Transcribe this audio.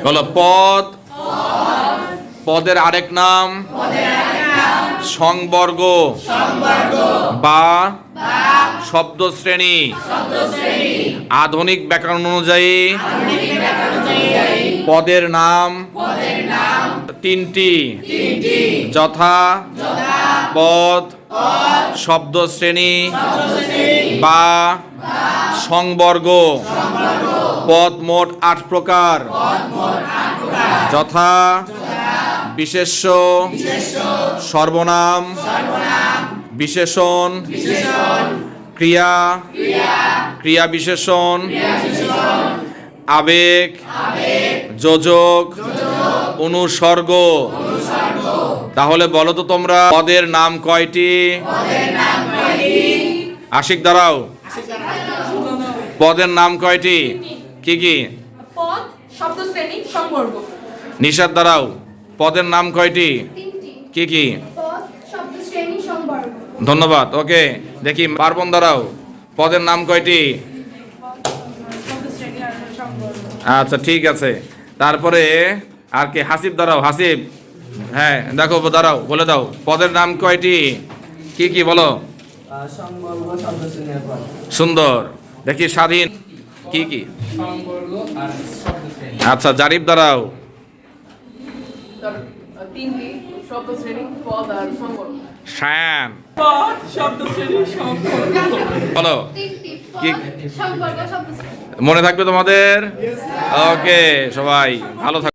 বলো পদ, পদের আরেক নাম সংবর্গ বা শব্দ শ্রেণী। আধুনিক ব্যাকরণ অনুযায়ী পদের নাম তিনটি, যথা পদ, শব্দ শ্রেণী বা সংবর্গ। পদ মোট ৮ প্রকার, যথা বিশেষ্য, সর্বনাম, বিশেষণ, ক্রিয়া, ক্রিয়া বিশেষণ, আবেগ, যোজক, অনুসর্গ। তাহলে বলো তো তোমরা পদের নাম কয়টি? আশিক দাঁড়াও, পদের নাম কয়টি? কি কি? পদ, শব্দ শ্রেণী, সংবর্গ। নিশাদ দাঁড়াও, পদের নাম কয়টি? কি কি? পদ, শব্দ শ্রেণী, সংবর্গ। ধন্যবাদ। ওকে, দেখি পার্বণ দাঁড়াও, পদের নাম কয়টি? আচ্ছা ঠিক আছে। তারপরে আর কি? হাসিব দাঁড়াও, হাসিব। হ্যাঁ দেখো, দাঁড়াও, বলে দাও পদের নাম কয়টি? কি কি বলো? সুন্দর। দেখি স্বাধীন, কি কি? আচ্ছা জারিফ দাঁড়াও। তিনটি, শব্দ শ্রেণী, পদ আর সংবর্গ। শায়ান পদ, শব্দ শ্রেণী, সংবর্গ। বলো। তিনটি, কি? পদ, সংবর্গ, শব্দ শ্রেণী। মনে থাকবে তোমাদের? ওকে, সবাই ভালো থাকবে।